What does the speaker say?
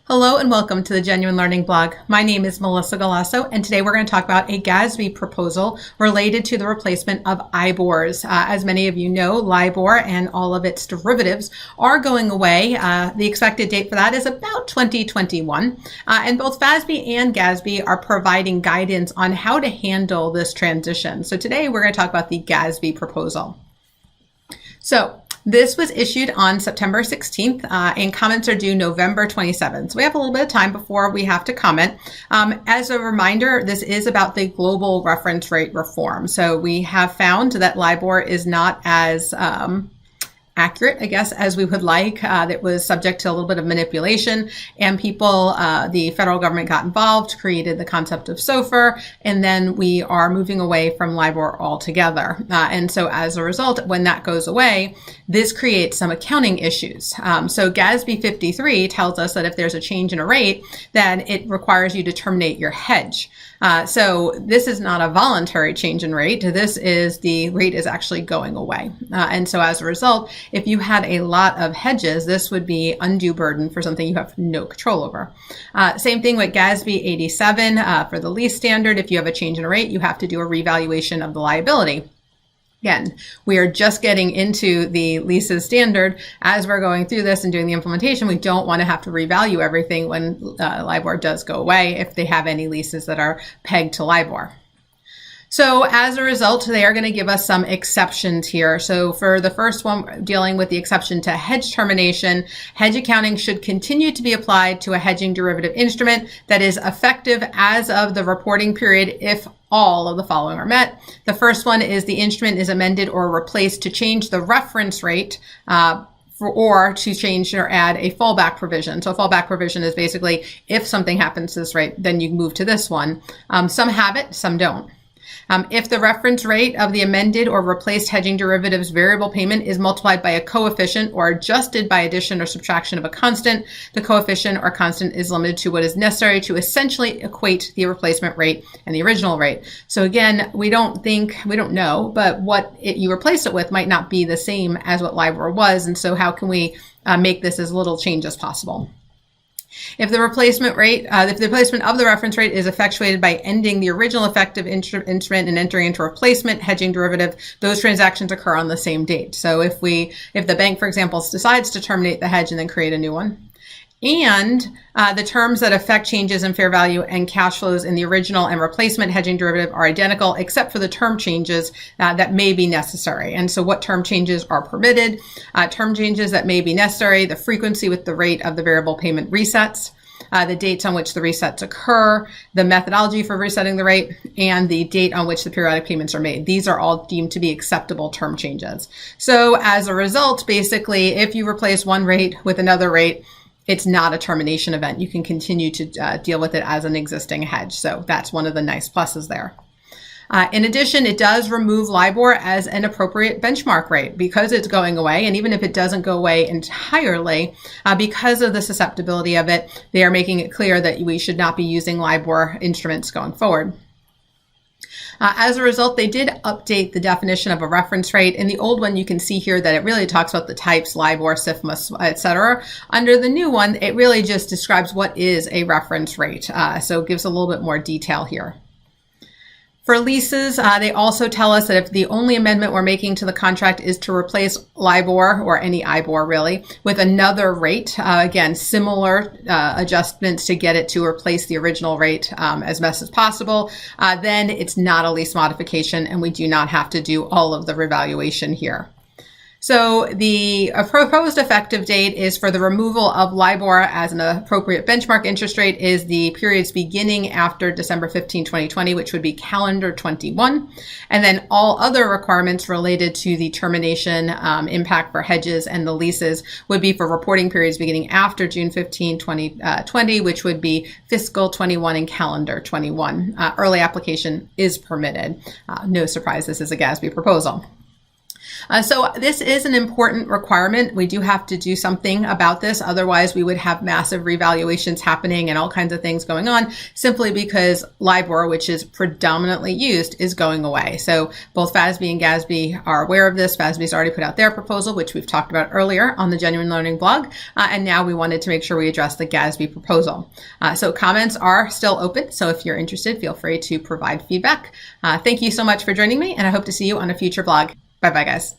Hello and welcome to the Genuine Learning blog. My name is Melissa Galasso, and today we're going to talk about a GASB proposal related to the replacement of IBORs. As many of you know, LIBOR and all of its derivatives are going away. The expected date for that is about 2021. And both FASB and GASB are providing guidance on how to handle this transition. So today we're going to talk about the GASB proposal. So this was issued on September 16th, and comments are due November 27th. So we have a little bit of time before we have to comment. As a reminder, this is about the global reference rate reform. So we have found that LIBOR is not as accurate, I guess, as we would like. That was subject to a little bit of manipulation, and people, the federal government got involved, created the concept of SOFR, and then we are moving away from LIBOR altogether. And so as a result, when that goes away, this creates some accounting issues. So GASB 53 tells us that if there's a change in a rate, then it requires you to terminate your hedge. So this is not a voluntary change in rate. This is the rate is actually going away. And so as a result, if you had a lot of hedges, this would be undue burden for something you have no control over. Same thing with GASB 87 for the lease standard. If you have a change in a rate, you have to do a revaluation of the liability. Again, we are just getting into the leases standard. As we're going through this and doing the implementation, we don't want to have to revalue everything when LIBOR does go away if they have any leases that are pegged to LIBOR. So as a result, they are going to give us some exceptions here. So for the first one, dealing with the exception to hedge termination, hedge accounting should continue to be applied to a hedging derivative instrument that is effective as of the reporting period if all of the following are met. The first one is the instrument is amended or replaced to change the reference rate or to change or add a fallback provision. So a fallback provision is basically if something happens to this rate, then you move to this one. Some have it, some don't. If the reference rate of the amended or replaced hedging derivative's variable payment is multiplied by a coefficient or adjusted by addition or subtraction of a constant, the coefficient or constant is limited to what is necessary to essentially equate the replacement rate and the original rate. So again, we don't know, but what you replace it with might not be the same as what LIBOR was. And so how can we make this as little change as possible? If the replacement of the reference rate is effectuated by ending the original effective instrument and entering into a replacement hedging derivative, those transactions occur on the same date. So if the bank, for example, decides to terminate the hedge and then create a new one, and the terms that affect changes in fair value and cash flows in the original and replacement hedging derivative are identical, except for the term changes that may be necessary. And so what term changes are permitted? Term changes that may be necessary, the frequency with the rate of the variable payment resets, the dates on which the resets occur, the methodology for resetting the rate, and the date on which the periodic payments are made. These are all deemed to be acceptable term changes. So as a result, basically, if you replace one rate with another rate, it's not a termination event. You can continue to deal with it as an existing hedge. So that's one of the nice pluses there. In addition, it does remove LIBOR as an appropriate benchmark rate because it's going away. And even if it doesn't go away entirely, because of the susceptibility of it, they are making it clear that we should not be using LIBOR instruments going forward. As a result, they did update the definition of a reference rate. In the old one, you can see here that it really talks about the types, LIBOR, SIFMA, etc. Under the new one, it really just describes what is a reference rate. So it gives a little bit more detail here. For leases, they also tell us that if the only amendment we're making to the contract is to replace LIBOR, or any IBOR really, with another rate, again, similar adjustments to get it to replace the original rate as best as possible, then it's not a lease modification and we do not have to do all of the revaluation here. So the proposed effective date is for the removal of LIBOR as an appropriate benchmark interest rate is the periods beginning after December 15, 2020, which would be calendar 21. And then all other requirements related to the termination impact for hedges and the leases would be for reporting periods beginning after June 15, 2020, which would be fiscal 21 and calendar 21. Early application is permitted. No surprise, this is a GASB proposal. So this is an important requirement. We do have to do something about this. Otherwise, we would have massive revaluations happening and all kinds of things going on simply because LIBOR, which is predominantly used, is going away. So both FASB and GASB are aware of this. FASB's already put out their proposal, which we've talked about earlier on the Genuine Learning blog. And now we wanted to make sure we address the GASB proposal. So comments are still open. So if you're interested, feel free to provide feedback. Thank you so much for joining me, and I hope to see you on a future blog. Bye-bye, guys.